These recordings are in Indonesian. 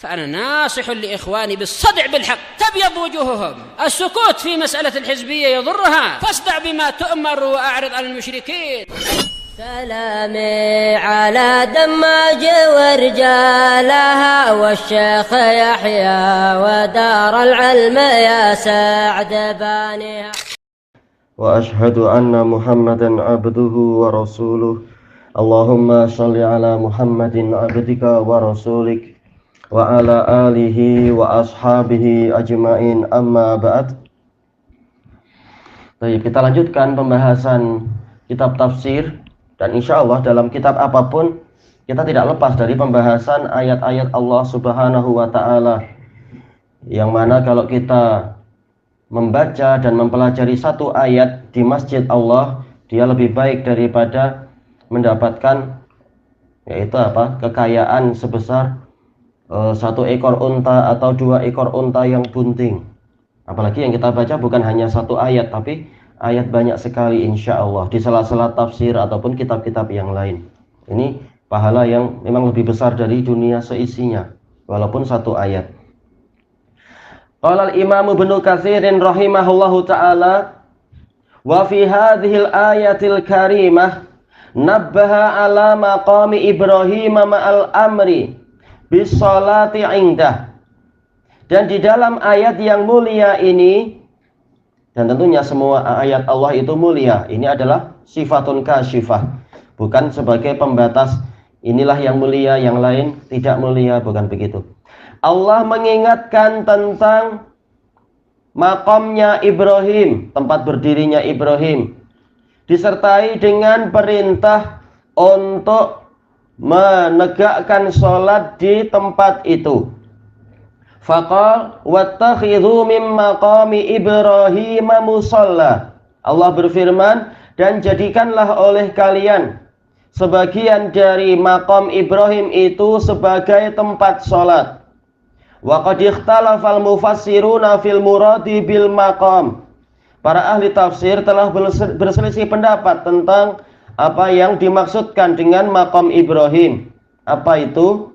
فأنا ناصح لإخواني بالصدع بالحق تبيض وجوههم. السكوت في مسألة الحزبية يضرها، فاصدع بما تؤمر وأعرض عن المشركين. سلامي على دماج ورجالها والشيخ يحيى ودار العلم يا سعد بانيها. وأشهد أن محمدا عبده ورسوله. اللهم صل على محمد عبدك ورسولك وعلى آله وأصحابه أجمعين amma ba'd. Baik, kita lanjutkan pembahasan kitab tafsir. Dan insya Allah dalam kitab apapun kita tidak lepas dari pembahasan ayat-ayat Allah Subhanahu wa Ta'ala, yang mana kalau kita membaca dan mempelajari satu ayat di masjid Allah, dia lebih baik daripada mendapatkan yaitu kekayaan sebesar satu ekor unta atau 2 ekor unta yang bunting. Apalagi yang kita baca bukan hanya satu ayat, tapi ayat banyak sekali insya Allah di sela-sela tafsir ataupun kitab-kitab yang lain. Ini pahala yang memang lebih besar dari dunia seisinya, walaupun satu ayat. Qala al-Imam Ibnu Katsirin rahimahullahu ta'ala, wa fi hadhil ayatil karimah nabbaha ala maqami Ibrahim ma'al amri bis salati indah. Dan di dalam ayat yang mulia ini, dan tentunya semua ayat Allah itu mulia, ini adalah sifatun kasyifah, bukan sebagai pembatas inilah yang mulia, yang lain tidak mulia, bukan begitu. Allah mengingatkan tentang makamnya Ibrahim, tempat berdirinya Ibrahim, disertai dengan perintah untuk menegakkan sholat di tempat itu. Faqal wattakhidhu min maqami Ibrahim musalla. Allah berfirman, dan jadikanlah oleh kalian sebagian dari makam Ibrahim itu sebagai tempat sholat. Wa qad ikhtalafal mufassiruna fil muradi bil maqam. Para ahli tafsir telah berselisih pendapat tentang apa yang dimaksudkan dengan makam Ibrahim. Apa itu?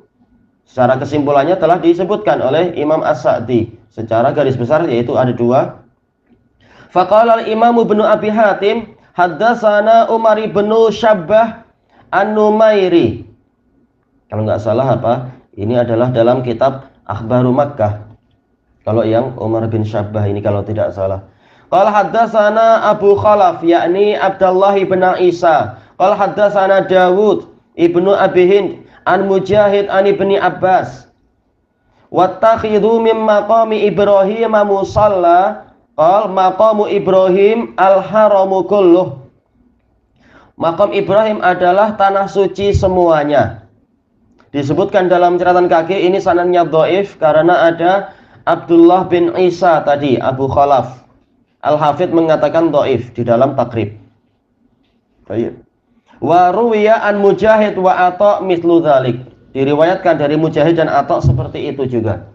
Secara kesimpulannya telah disebutkan oleh Imam As-Sa'di secara garis besar, yaitu ada 2. Faqala al-Imam Ibnu Abi Hatim haddatsana Umar bin Syabbah An-Numairi. Kalau nggak salah ini adalah dalam kitab Akhbaru Makkah. Kalau yang Umar bin Syabbah ini kalau tidak salah. Qala haddatsana Abu Khalaf yakni Abdullah bin Isa. Qala haddatsana Dawud ibnu Abi Hind an Mujahid an Ibni Abbas. Wattakhidhu min maqami Ibrahim musalla. Qal maqamu Ibrahim al-haramu kulluh. Maqam Ibrahim adalah tanah suci semuanya. Disebutkan dalam catatan kaki ini sanadnya dhaif karena ada Abdullah bin Isa tadi, Abu Khalaf. Al-Hafidh mengatakan dhaif di dalam Taqrib. Baik. Wa ruwiya an Mujahid wa Atha mithlu dzalik. Diriwayatkan dari Mujahid dan Atha seperti itu juga.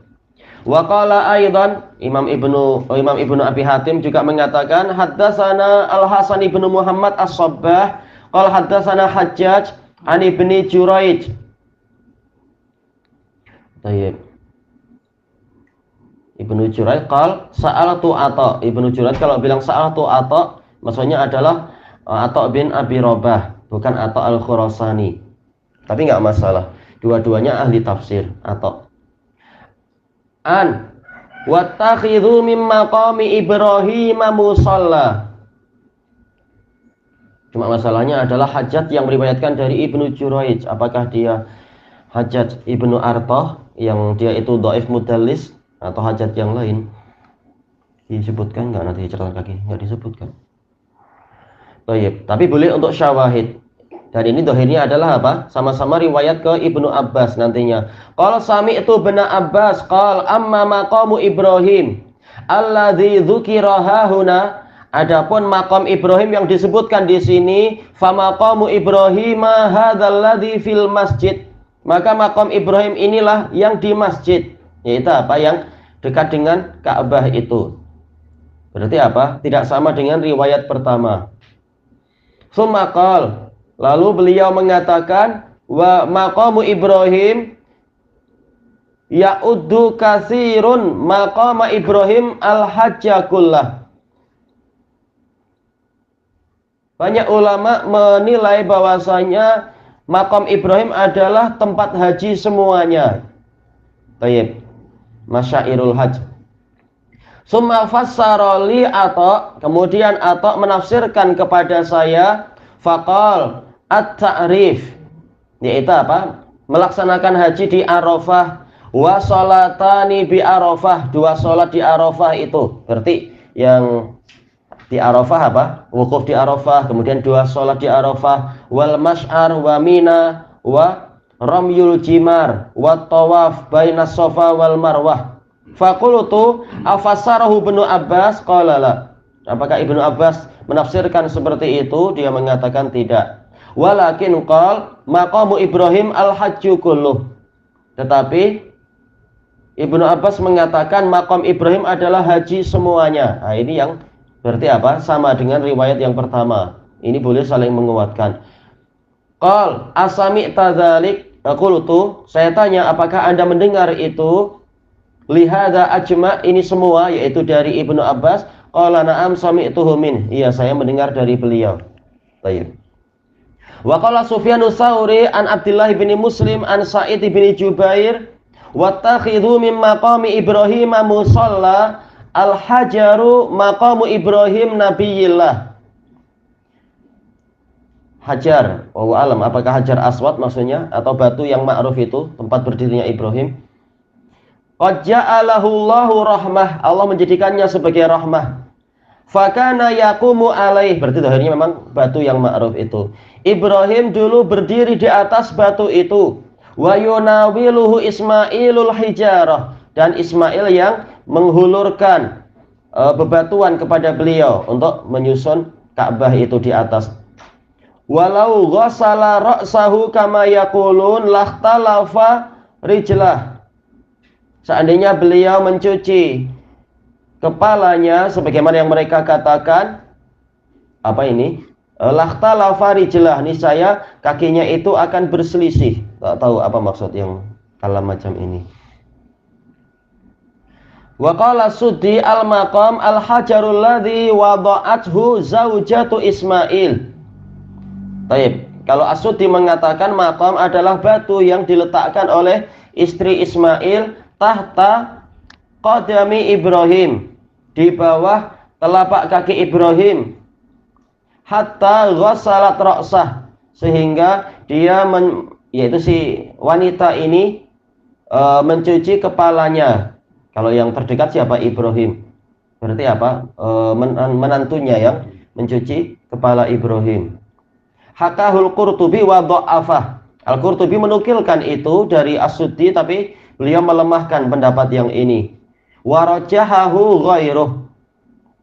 Wa qala aidan Imam Ibnu Abi Hatim juga mengatakan haddatsana Al-Hasan ibnu Muhammad As-Sabbah qala haddatsana Hajjaj an Ibni Juraij. Baik. Ibnu Juraij qal sa'alatu Atha. Ibnu Juraij kalau bilang sa'alatu Atha maksudnya adalah Atha bin Abi Rabah, bukan Atha al-Khurasani. Tapi nggak masalah, dua-duanya ahli tafsir. Atha an wattakhidhu min maqami Ibrahim musalla. Cuma masalahnya adalah Hajjaj yang meriwayatkan dari Ibnu Juraij. Apakah dia Hajjaj Ibnu Artah yang dia itu dhaif mudallis atau Hajjaj yang lain? Disebutkan nggak nanti di catatan kaki? Nggak disebutkan. Baik, tapi boleh untuk syawahid. Dan ini dohirnya adalah apa? Sama-sama riwayat ke Ibnu Abbas nantinya. Qala sami'tu bin Abbas qala amma maqamu Ibrahim alladzi dzukira hahuna. Adapun maqam Ibrahim yang disebutkan di sini, fa maqamu Ibrahim hadzal ladzi fil masjid. Maka maqam Ibrahim inilah yang di masjid, yaitu apa? Yang dekat dengan Ka'bah itu. Berarti apa? Tidak sama dengan riwayat pertama. Tsumma qala, lalu beliau mengatakan wa maqamu Ibrahim ya'uddu katsirun maqama Ibrahim al-hajja kullah. Banyak ulama menilai bahwasanya makam Ibrahim adalah tempat haji semuanya. Baik. Masyairul hajj. Summa fassara li Atha, kemudian Atha menafsirkan kepada saya faqal at-ta'rif, yaitu apa? Melaksanakan haji di Arafah, wa salatani bi Arafah, 2 salat di Arafah itu. Berarti yang di Arafah apa? Wukuf di Arafah, kemudian 2 salat di Arafah, wal masy'ar wa mina wa ramyul jimar wa tawaf bainas Safa wal Marwah. Faqultu afassarahu Ibnu Abbas? Qala la. Apakah Ibnu Abbas menafsirkan seperti itu? Dia mengatakan tidak. Walakin qal maqamu Ibrahim al-hajju kulluh. Tetapi Ibnu Abbas mengatakan makam Ibrahim adalah haji semuanya. Nah, ini yang berarti apa? Sama dengan riwayat yang pertama. Ini boleh saling menguatkan. Qal asami'ta dzalik? Qultu, saya tanya apakah Anda mendengar itu? Lihada ajma, ini semua, yaitu dari Ibnu Abbas. Qala na'am sami'tuhu min. Iya, saya mendengar dari beliau. Baik. Wa qala Sufyanus Tsauri an Abdullah bin Muslim an Sa'id bin Jubair wattakhidhu min maqami Ibrahim musalla al-hajaru maqamu Ibrahim nabiyillah. Hajar, wallahu alam, apakah hajar aswad maksudnya atau batu yang ma'ruf itu tempat berdirinya Ibrahim? Qad ja'alahu Allahu rahmah, Allah menjadikannya sebagai rahmah. Fakana yaqumu alaih, berarti akhirnya memang batu yang ma'ruf itu. Ibrahim dulu berdiri di atas batu itu. Wa yunawiluhu Ismailul hijarah, dan Ismail yang menghulurkan bebatuan kepada beliau untuk menyusun Ka'bah itu di atas. Walau ghassala ra'sahu kama yaqulun lahtalafa rijlah. Seandainya beliau mencuci kepalanya sebagaimana yang mereka katakan, apa ini? Lahtalafa rijlah, niscaya kakinya itu akan berselisih. Tak tahu apa maksud yang kalam macam ini. Wa qala Suddi al-maqam al-hajarul ladzi wada'athu zaujatu Ismail. Baik, kalau As-Suddi mengatakan maqam adalah batu yang diletakkan oleh istri Ismail tahta qadami Ibrahim, di bawah telapak kaki Ibrahim, hatta ghassalat ra'sah, sehingga dia yaitu si wanita ini mencuci kepalanya. Kalau yang terdekat siapa? Ibrahim. Berarti apa? Menantunya yang mencuci kepala Ibrahim. Hakahul Qurtubi wa dha'afah. Al-Qurtubi menukilkan itu dari As-Suddi, tapi beliau melemahkan pendapat yang ini. Wa rajahahu ghairuh.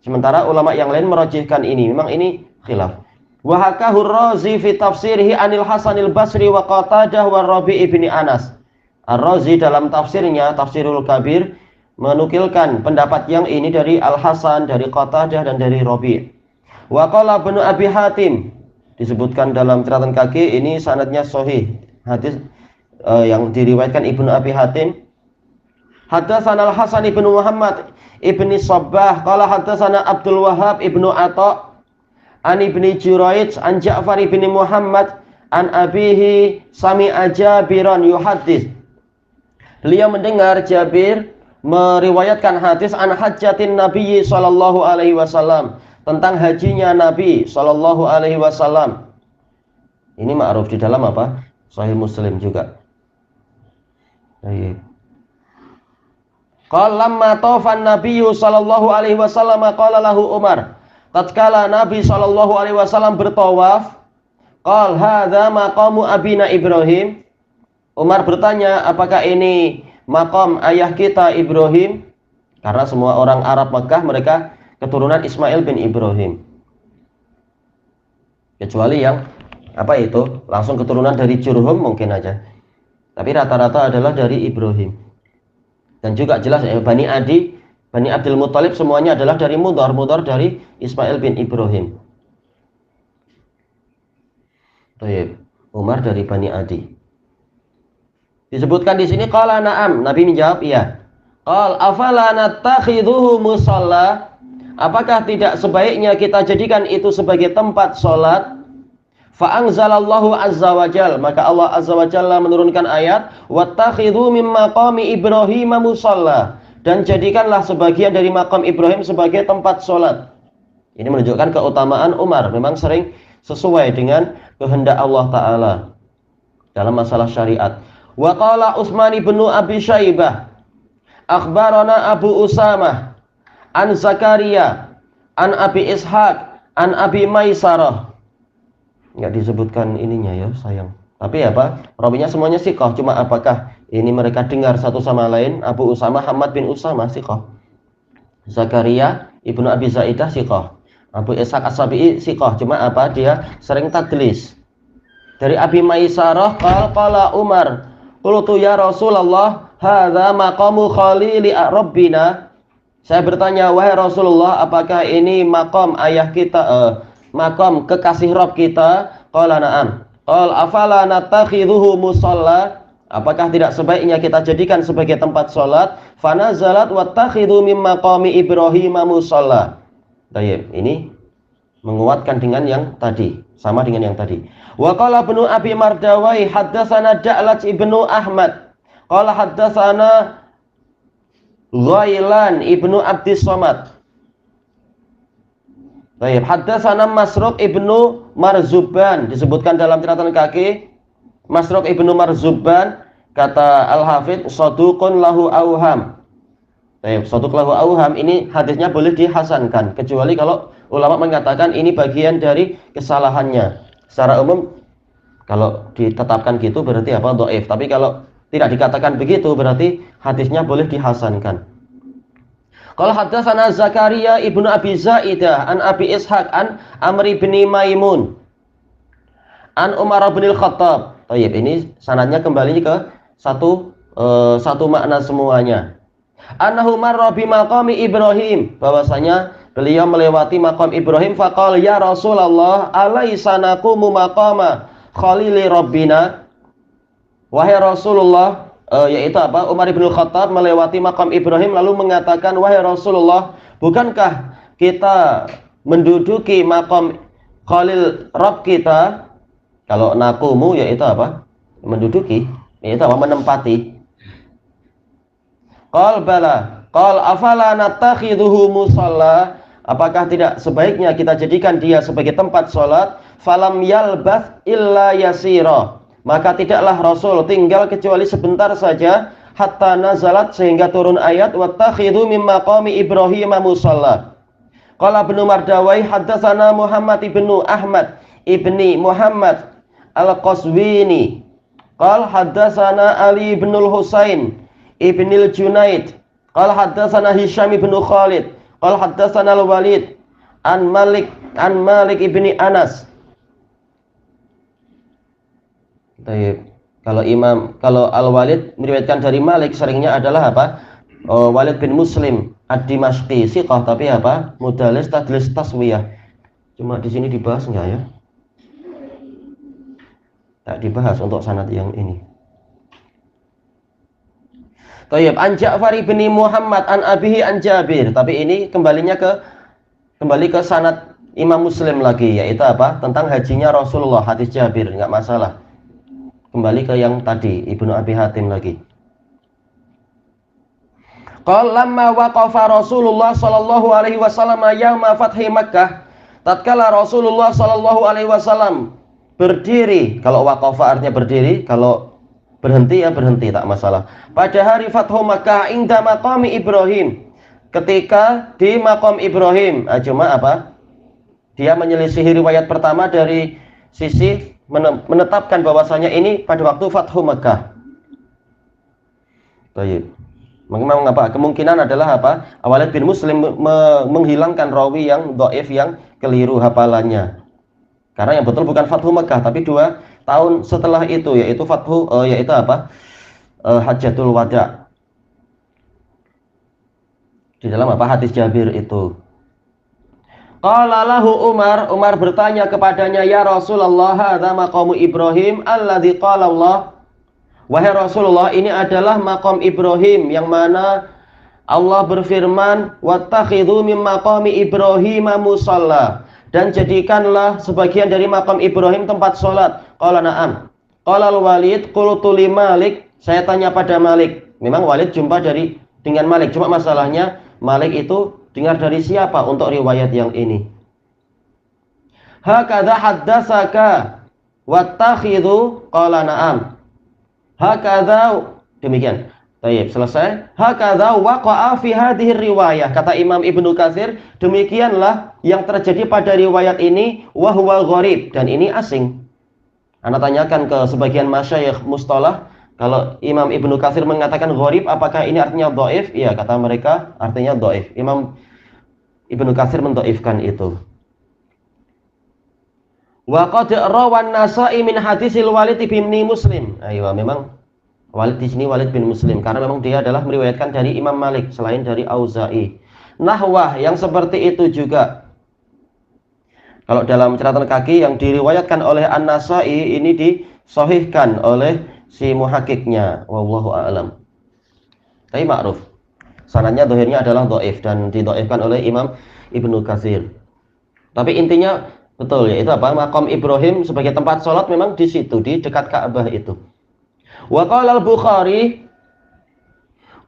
Sementara ulama yang lain merajihkan ini. Memang ini khilaf. Wa hakahu Ar-Razi fi tafsirihi anil Hasanil Basri wa Qatadah wa Rabi' ibni Anas. Ar-Razi dalam tafsirnya, Tafsirul Kabir, menukilkan pendapat yang ini dari Al-Hasan, dari Qatadah, dan dari Rabi'. Wa qala Ibnu Abi Hatim, disebutkan dalam catatan kaki, ini sanadnya sahih. Hadis yang diriwayatkan Ibnu Abi Hatim. Haddatsana Al-Hasan ibnu Muhammad ibni Sabbah qala haddatsana Abdul Wahhab ibnu Atha an ibni Juraij an Ja'far ibni Muhammad an abihi sami'a Jabiran yuhaddits. Beliau mendengar Jabir meriwayatkan hadis an hajjatin Nabi sallallahu alaihi wasallam, tentang hajinya Nabi sallallahu alaihi wasallam. Ini ma'ruf di dalam apa? Sahih Muslim juga. Baik. Qala lamma tawafan Nabi sallallahu alaihi wasallam qala lahu Umar. Tatkala Nabi sallallahu alaihi wasallam bertawaf, qala hadza maqamu abina Ibrahim. Umar bertanya, apakah ini maqam ayah kita Ibrahim? Karena semua orang Arab Makkah mereka keturunan Ismail bin Ibrahim. Kecuali yang apa itu? Langsung keturunan dari Jurhum mungkin aja. Tapi rata-rata adalah dari Ibrahim. Dan juga jelas Bani Adi, Bani Abdul Muthalib semuanya adalah dari Mudhar dari Ismail bin Ibrahim. Baik, Umar dari Bani Adi. Disebutkan di sini qala na'am. Nabi menjawab iya. Qal afala nattakhidhuhu musalla? Apakah tidak sebaiknya kita jadikan itu sebagai tempat salat? Fa anzalallahu azza wajal, maka Allah azza wajalla menurunkan ayat wattakhidhu min maqami Ibrahim musalla, dan jadikanlah sebagian dari makam Ibrahim sebagai tempat salat. Ini menunjukkan keutamaan Umar, memang sering sesuai dengan kehendak Allah taala dalam masalah syariat. Wa qala Utsman bin Abi Syaibah akhbarana Abu Usamah an Zakaria an Abi Ishaq an Abi Maisarah. Enggak disebutkan ininya ya, sayang. Tapi apa? Rawinya semuanya siqah, cuma apakah ini mereka dengar satu sama lain? Abu Usamah Hamad bin Usamah siqah. Zakaria Ibnu Abi Zaidah siqah. Abu Ishaq As-Sabi'i siqah, cuma apa? Dia sering tadlis. Dari Abi Maisarah qala Umar qultu ya Rasulullah hadza maqamu khalili rabbina. Saya bertanya, wahai Rasulullah, apakah ini makam ayah kita, makam kekasih Rabb kita? Qala na'am. Qal afala nattakhidhuhu musalla? Apakah tidak sebaiknya kita jadikan sebagai tempat salat? Fanazalat wattakhidhu min maqami Ibrahim musalla. Baik, ini menguatkan dengan yang tadi, sama dengan yang tadi. Wa qala Ibnu Abi Mardawai haddatsana Da'lat Ibnu Ahmad qala haddatsana Ghailan Ibnu Abdis Somad. Baik, haddatsana Masruq Ibnu Marzuban, disebutkan dalam catatan kaki Masruq Ibnu Marzuban, kata Al-Hafidz saduqun lahu auham. Baik, saduq lahu auham ini hadisnya boleh dihasankan kecuali kalau ulama mengatakan ini bagian dari kesalahannya. Secara umum kalau ditetapkan gitu berarti apa? Dhaif. Tapi kalau tidak dikatakan begitu berarti hadisnya boleh dihasankan. Kalau haddatsana Zakaria Ibnu Abi Zaidah an Abi Ishaq an Amr bin Maimun an Umar bin Al-Khattab. Baik, ini sanadnya kembali ke satu makna semuanya. Annahu marra bi maqami Ibrahim, bahwasanya beliau melewati makam Ibrahim. Faqala ya Rasulullah alaisa naqumu maqama khalili rabbina. Wahai Rasulullah, yaitu apa? Umar bin Khattab melewati makam Ibrahim lalu mengatakan, wahai Rasulullah, bukankah kita menduduki makam Khalil Rabb kita? Kalau naqumu yaitu apa? Menduduki, yaitu apa? Menempati. Qal bala, qal afala nattakhidhuhu musalla? Apakah tidak sebaiknya kita jadikan dia sebagai tempat salat? Falam yalbath illa yasira, maka tidaklah Rasul tinggal kecuali sebentar saja, hatta nazalat, sehingga turun ayat wattakhidhu min maqami Ibrahim musalla. Qala Ibnu Mardawai haddatsana Muhammad ibnu Ahmad ibni Muhammad Al-Qaswini qala haddatsana Ali ibn Al-Husain ibn Al-Junaid qala haddatsana Hisham ibn Khalid qala haddatsana Al-Walid an Malik ibni Anas. Baik. Kalau Al-Walid meriwayatkan dari Malik seringnya adalah apa? Walid bin Muslim Ad-Dimashqi siqah, tapi apa? Mudallis tadlis taswiyah. Cuma di sini dibahas enggak ya? Tak dibahas untuk sanad yang ini. Tayyib, an Ja'far bin Muhammad an abihi an Jabir, tapi ini kembali ke sanad Imam Muslim lagi, yaitu apa? Tentang hajinya Rasulullah, hadis Jabir, enggak masalah. Kembali ke yang tadi, Ibnu Abi Hatim lagi. Qala lamma waqafa Rasulullah sallallahu alaihi wasallam yauma fathi Makkah, tatkala Rasulullah sallallahu alaihi wasallam berdiri, kalau waqafa artinya berdiri, kalau berhenti ya berhenti, tak masalah. Pada hari Fathu Makkah inda maqami Ibrahim, ketika di maqam Ibrahim, cuma apa? Dia menyelisihi riwayat pertama dari sisi menetapkan bahwasanya ini pada waktu Fathu Makkah. Baik. Memang apa? Kemungkinan adalah apa? Walid bin Muslim menghilangkan rawi yang dhaif, yang keliru hafalannya. Karena yang betul bukan Fathu Makkah, tapi 2 tahun setelah itu, yaitu Fathu yaitu apa? Hajjatul Wada. Di dalam apa? Hadis Jabir itu. Qala lahu Umar bertanya kepadanya, ya Rasulullah, hadza maqamu Ibrahim alladzi qala Allah wahai Rasulullah, ini adalah maqam Ibrahim yang mana Allah berfirman, wattakhidhu min maqami Ibrahim musalla, dan jadikanlah sebagian dari makam Ibrahim tempat sholat. Qala na'am. Qala al-Walid qultu li Malik, saya tanya pada Malik. Memang Walid jumpa dengan Malik, cuma masalahnya Malik itu dengar dari siapa untuk riwayat yang ini? Hakadha haddatsaka wattakhidhu, qala na'am. Hakadha, demikian. Baik, selesai. Hakadha waqa'a fi hadhihi riwayah. Kata Imam Ibnu Katsir, demikianlah yang terjadi pada riwayat ini, wa huwa gharib, dan ini asing. Anda tanyakan ke sebagian masyayikh mustalah, kalau Imam Ibnu Katsir mengatakan gharib, apakah ini artinya dhaif? Iya, kata mereka artinya dhaif. Imam Ibnu Katsir mendhaifkan itu. Wa qad rawan Nasa'i min hadisil Walid bin Muslim. Ayo, memang Walid di sini Walid bin Muslim karena memang dia adalah meriwayatkan dari Imam Malik selain dari Auza'i. Nahwah yang seperti itu juga. Kalau dalam catatan kaki yang diriwayatkan oleh An-Nasa'i ini disahihkan oleh si muhakkiknya, wallahu a'lam. Tapi ma'ruf. Sanadnya dohirnya adalah dhaif dan didhaifkan oleh Imam Ibnu Katsir. Tapi intinya betul ya, itu apa? Maqam Ibrahim sebagai tempat sholat memang di situ, di dekat Ka'bah itu. Wa qala al-Bukhari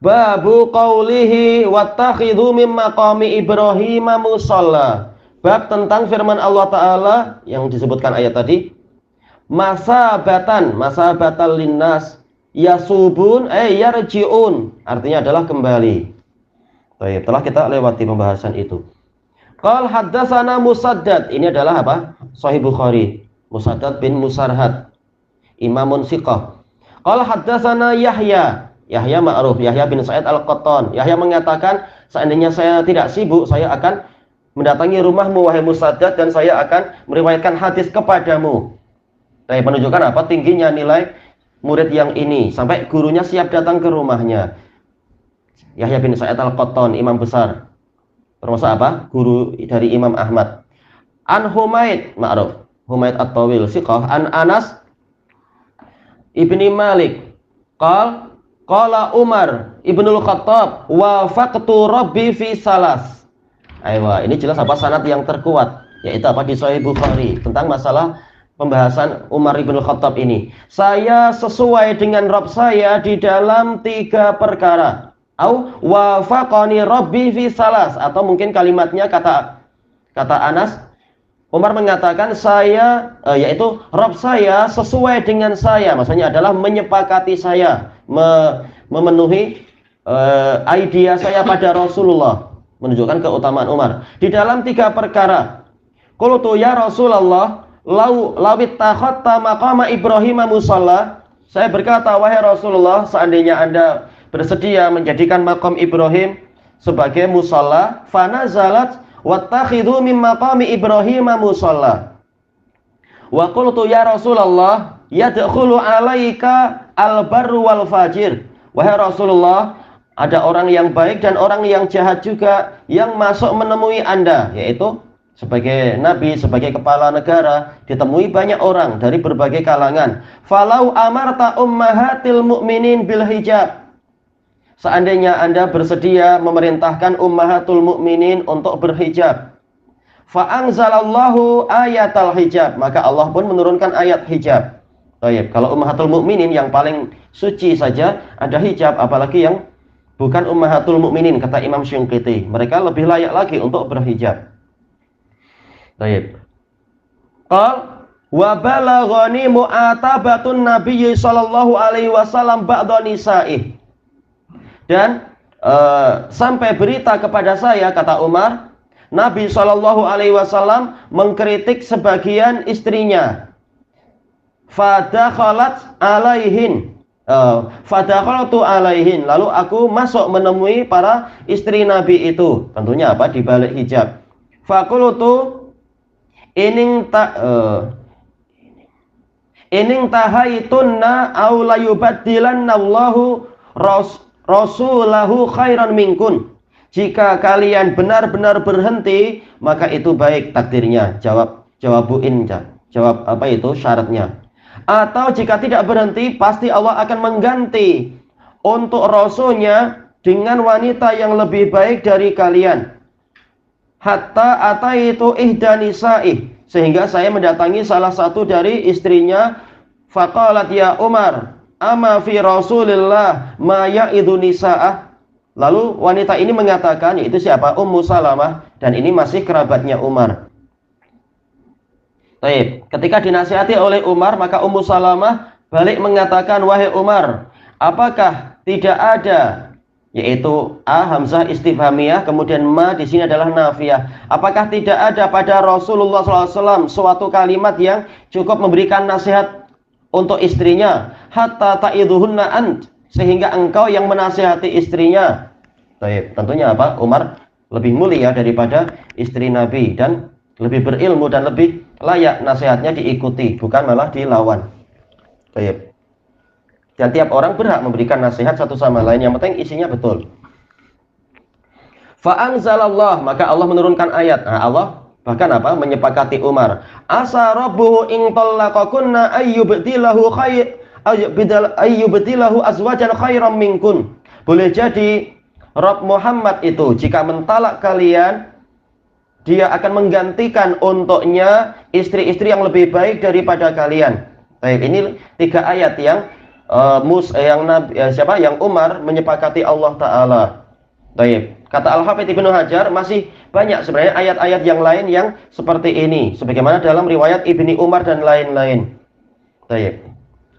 babu qaulihi wattakhidhu min maqami Ibrahim musalla. Bab tentang firman Allah Ta'ala yang disebutkan ayat tadi, masabatal linnas yasubun yarji'un, artinya adalah kembali. Baik, telah kita lewati pembahasan itu. Qal haddatsana Musaddad, ini adalah apa? Sahih Bukhari. Musaddad bin Musarhad, imamun siqah. Qal haddatsana Yahya, Yahya ma'ruf, Yahya bin Sa'id Al-Qattan. Yahya mengatakan, seandainya saya tidak sibuk, saya akan mendatangi rumahmu wahai Musaddad dan saya akan meriwayatkan hadis kepadamu. Saya menunjukkan apa? Tingginya nilai murid yang ini sampai gurunya siap datang ke rumahnya. Yahya bin Sa'id Al-Qattan, imam besar. Termasuk apa? Guru dari Imam Ahmad. An Humaid, ma'ruf, Humaid At-Tawil, siqah. An Anas ibni Malik. Qala Umar ibnul Khattab wafaqtu Rabbi fi salas. Aywa, ini jelas apa? Sanad yang terkuat, yaitu apa? Di Sahih Bukhari tentang masalah pembahasan Umar ibnul Khattab ini. Saya sesuai dengan Rabb saya di dalam 3 perkara. Au wafaqani Rabbi fi salas, atau mungkin kalimatnya kata Anas, Umar mengatakan saya yaitu Rabb saya sesuai dengan saya, maksudnya adalah menyepakati saya, memenuhi idea saya pada Rasulullah, menunjukkan keutamaan Umar di dalam 3 perkara. Qultu ya Rasulullah lawit takhatta maqama Ibrahim musalla. Saya berkata, wahai Rasulullah, seandainya Anda bersedia menjadikan maqam Ibrahim sebagai musalla, fanazalat wattakhidhu min maqami Ibrahim musalla. Wa qultu ya Rasulullah yadkhulu alaika al-barru wal fajir. Wahai Rasulullah, ada orang yang baik dan orang yang jahat juga yang masuk menemui Anda, yaitu sebagai nabi, sebagai kepala negara, ditemui banyak orang dari berbagai kalangan. Falau amarta ummahatil mu'minin bil hijab. Seandainya Anda bersedia memerintahkan ummahatul mukminin untuk berhijab, fa'anzalallahu ayatal hijab, maka Allah pun menurunkan ayat hijab. Baik, kalau ummahatul mukminin yang paling suci saja ada hijab, apalagi yang bukan ummahatul mukminin, kata Imam Syinqiti, mereka lebih layak lagi untuk berhijab. Baik. Qal wa balaghani mu'atabatun nabiyyi sallallahu alaihi wasallam ba'da nisa'ih. Dan sampai berita kepada saya, kata Umar, Nabi Shallallahu Alaihi Wasallam mengkritik sebagian istrinya. Fadakhalat alaihin, fadakhaltu alaihin. Lalu aku masuk menemui para istri Nabi itu. Tentunya apa? Di balik hijab. Faqultu ining tahaitunna aw la yubaddilannallahu Rasulahu khairan minkun. Jika kalian benar-benar berhenti, maka itu baik takdirnya. Jawab apa itu syaratnya? Atau jika tidak berhenti, pasti Allah akan mengganti untuk Rasulnya dengan wanita yang lebih baik dari kalian. Hatta ataitu ihda nisa'i, sehingga saya mendatangi salah satu dari istrinya. Faqalat ya Umar, ama fi Rasulillah ma ya'idu nisa'ah. Lalu wanita ini mengatakan, yaitu siapa? Ummu Salamah, dan ini masih kerabatnya Umar. Baik, ketika dinasihati oleh Umar, maka Ummu Salamah balik mengatakan, wahai Umar, apakah tidak ada, yaitu A hamzah istifhamiyah, kemudian ma di sini adalah nafiyah. Apakah tidak ada pada Rasulullah SAW suatu kalimat yang cukup memberikan nasihat untuk istrinya, hatta ta'idhuhunna ant, sehingga engkau yang menasihati istrinya. Baik, tentunya apa? Umar lebih mulia daripada istri Nabi dan lebih berilmu dan lebih layak nasihatnya diikuti, bukan malah dilawan. Baik. Dan tiap orang berhak memberikan nasihat satu sama lain, yang penting isinya betul. Fa'anzalallah, maka Allah menurunkan ayat. Nah, Allah bahkan apa? Menyepakati Umar. Asa rabbuhu in talaqakunna ayyubdilahu azwajan khairam minkun. Boleh jadi Rabb Muhammad itu jika mentalak kalian, dia akan menggantikan untuknya istri-istri yang lebih baik daripada kalian. Baik, ini 3 ayat yang yang Umar menyepakati Allah Ta'ala. Baik, kata Al-Hafidz Ibnu Hajar, masih banyak sebenarnya ayat-ayat yang lain yang seperti ini, sebagaimana dalam riwayat Ibni Umar dan lain-lain. Baik,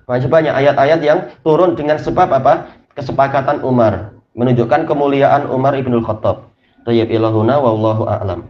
masih banyak ayat-ayat yang turun dengan sebab apa? Kesepakatan Umar, menunjukkan kemuliaan Umar Ibnul Khattab. Tayyib ilahuna wallahu a'lam.